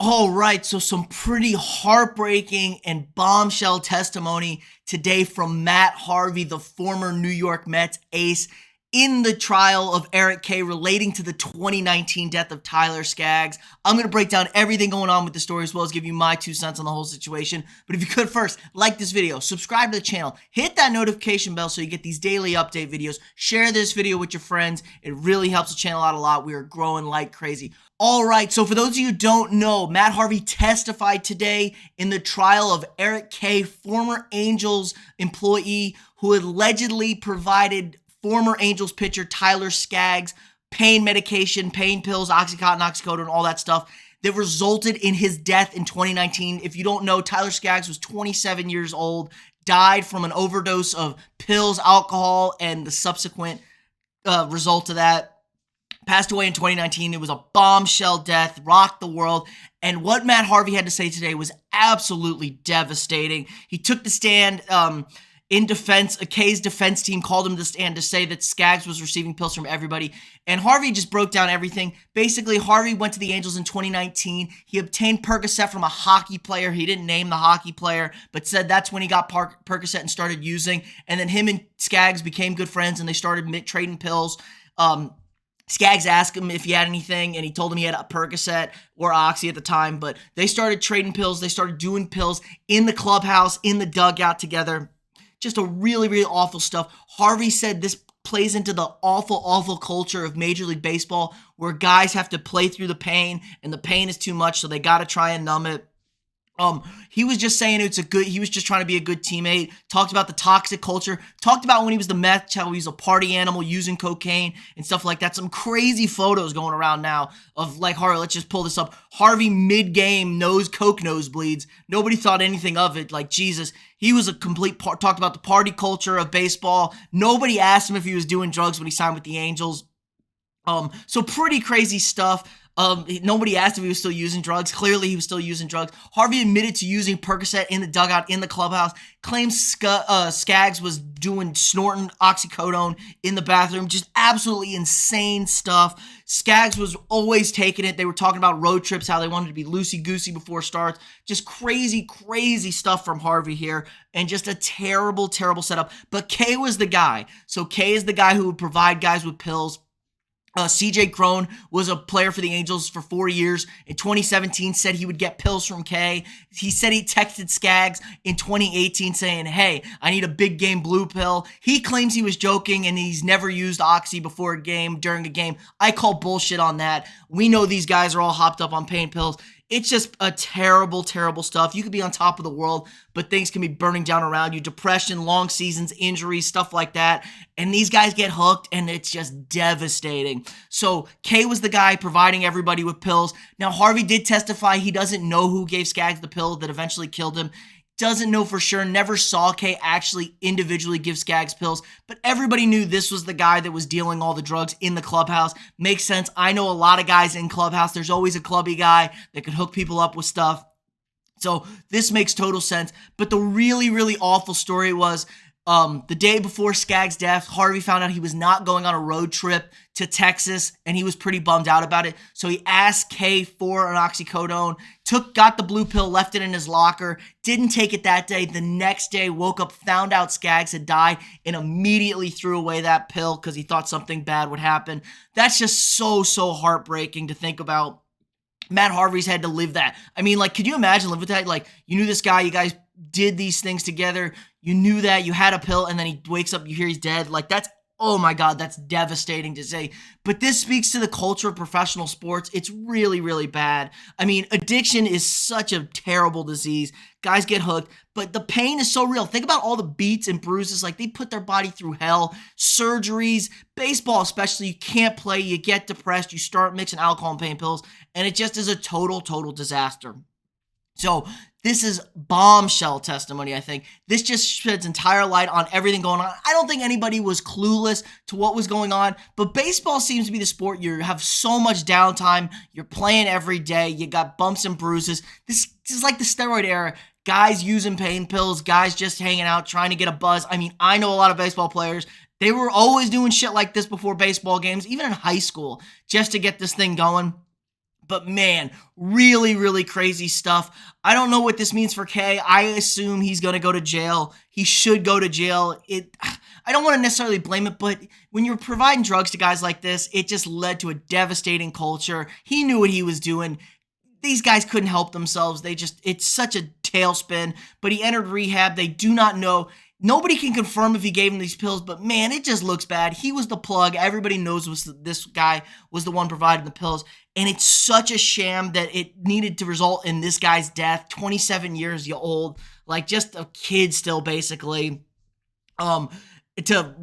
All right, so some pretty heartbreaking and bombshell testimony today from Matt Harvey, the former New York Mets ace, in the trial of Eric Kay relating to the 2019 death of Tyler Skaggs. I'm going to break down everything going on with the story as well as give you my 2 cents on the whole situation. But if you could first, like this video, subscribe to the channel, hit that notification bell so you get these daily update videos, share this video with your friends. It really helps the channel out a lot. We are growing like crazy. All right, so for those of you who don't know, Matt Harvey testified today in the trial of Eric Kay, former Angels employee who allegedly provided former Angels pitcher Tyler Skaggs pain medication, pain pills, Oxycontin, oxycodone, all that stuff that resulted in his death in 2019. If you don't know, Tyler Skaggs was 27 years old, died from an overdose of pills, alcohol, and the subsequent result of that. Passed away in 2019. It was a bombshell death, rocked the world. And what Matt Harvey had to say today was absolutely devastating. He took the stand in defense. Kay's defense team called him to the stand to say that Skaggs was receiving pills from everybody. And Harvey just broke down everything. Basically, Harvey went to the Angels in 2019. He obtained Percocet from a hockey player. He didn't name the hockey player, but said that's when he got Percocet and started using. And then him and Skaggs became good friends, and they started trading pills. Skaggs asked him if he had anything, and he told him he had a Percocet or Oxy at the time, but they started trading pills. They started doing pills in the clubhouse, in the dugout together. Just a really, really awful stuff. Harvey said this plays into the awful, awful culture of Major League Baseball where guys have to play through the pain, and the pain is too much, so they got to try and numb it. He was just saying he was just trying to be a good teammate, talked about the toxic culture, talked about when he was the Mets, how he was a party animal using cocaine and stuff like that. Some crazy photos going around now of like, Harvey, let's just pull this up. Harvey mid-game coke nosebleeds. Nobody thought anything of it. Like, Jesus, he was a complete talked about the party culture of baseball. Nobody asked him if he was doing drugs when he signed with the Angels. So pretty crazy stuff. Nobody asked if he was still using drugs. Clearly, he was still using drugs. Harvey admitted to using Percocet in the dugout, in the clubhouse. Claims Skaggs was snorting oxycodone in the bathroom. Just absolutely insane stuff. Skaggs was always taking it. They were talking about road trips, how they wanted to be loosey-goosey before starts. Just crazy, crazy stuff from Harvey here. And just a terrible, terrible setup. But Kay was the guy. So Kay is the guy who would provide guys with pills. CJ Crone was a player for the Angels for 4 years. In 2017, said he would get pills from Kay. He said he texted Skaggs in 2018 saying, hey, I need a big game blue pill. He claims he was joking and he's never used Oxy before a game, during a game. I call bullshit on that. We know these guys are all hopped up on pain pills. It's just a terrible, terrible stuff. You could be on top of the world, but things can be burning down around you. Depression, long seasons, injuries, stuff like that. And these guys get hooked, and it's just devastating. So Kay was the guy providing everybody with pills. Now, Harvey did testify he doesn't know who gave Skaggs the pill that eventually killed him. Doesn't know for sure, never saw Kay actually individually give Skaggs pills, but everybody knew this was the guy that was dealing all the drugs in the clubhouse. Makes sense. I know a lot of guys in clubhouse. There's always a clubby guy that could hook people up with stuff. So this makes total sense. But the really, really awful story was the day before Skaggs' death, Harvey found out he was not going on a road trip to Texas, and he was pretty bummed out about it. So he asked Kay for an oxycodone, got the blue pill, left it in his locker, didn't take it that day. The next day, woke up, found out Skaggs had died, and immediately threw away that pill because he thought something bad would happen. That's just so, so heartbreaking to think about. Matt Harvey's had to live that. I mean, like, could you imagine living with that? Like, you knew this guy, you guys did these things together, you knew that, you had a pill, and then he wakes up, you hear he's dead. Like, that's, oh my God, that's devastating to say. But this speaks to the culture of professional sports. It's really, really bad. I mean, addiction is such a terrible disease. Guys get hooked, but the pain is so real. Think about all the beats and bruises. Like, they put their body through hell, surgeries, baseball especially. You can't play, you get depressed, you start mixing alcohol and pain pills, and it just is a total, total disaster. So this is bombshell testimony, I think. This just sheds entire light on everything going on. I don't think anybody was clueless to what was going on, but baseball seems to be the sport you have so much downtime. You're playing every day. You got bumps and bruises. This is like the steroid era. Guys using pain pills, guys just hanging out, trying to get a buzz. I mean, I know a lot of baseball players. They were always doing shit like this before baseball games, even in high school, just to get this thing going. But man, really, really crazy stuff. I don't know what this means for Kay. I assume he's going to go to jail. He should go to jail. I don't want to necessarily blame it, but when you're providing drugs to guys like this, it just led to a devastating culture. He knew what he was doing. These guys couldn't help themselves. It's such a tailspin, but he entered rehab. They do not know. Nobody can confirm if he gave him these pills, but man, it just looks bad. He was the plug. Everybody knows this guy was the one providing the pills, and it's such a sham that it needed to result in this guy's death. 27 years old, like just a kid still, basically. To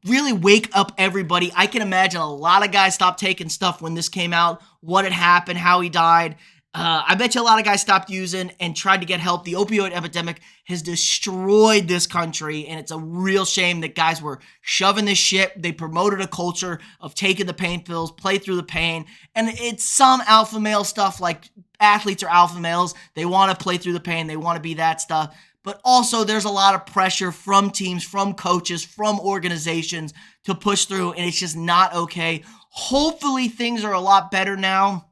really wake up everybody. I can imagine a lot of guys stopped taking stuff when this came out, what had happened, how he died. I bet you a lot of guys stopped using and tried to get help. The opioid epidemic has destroyed this country, and it's a real shame that guys were shoving this shit. They promoted a culture of taking the pain pills, play through the pain, and it's some alpha male stuff, like athletes are alpha males. They want to play through the pain. They want to be that stuff. But also there's a lot of pressure from teams, from coaches, from organizations to push through, and it's just not okay. Hopefully things are a lot better now.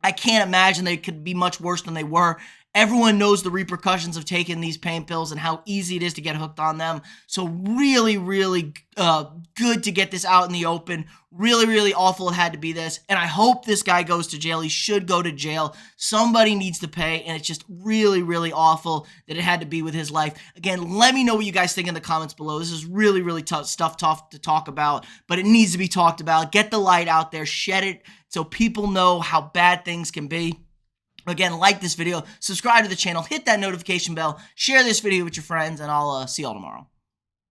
I can't imagine they could be much worse than they were. Everyone knows the repercussions of taking these pain pills and how easy it is to get hooked on them. So really, really good to get this out in the open. Really, really awful it had to be this. And I hope this guy goes to jail. He should go to jail. Somebody needs to pay. And it's just really, really awful that it had to be with his life. Again, let me know what you guys think in the comments below. This is really, really tough to talk about. But it needs to be talked about. Get the light out there. Shed it so people know how bad things can be. Again, like this video, subscribe to the channel, hit that notification bell, share this video with your friends, and I'll see y'all tomorrow.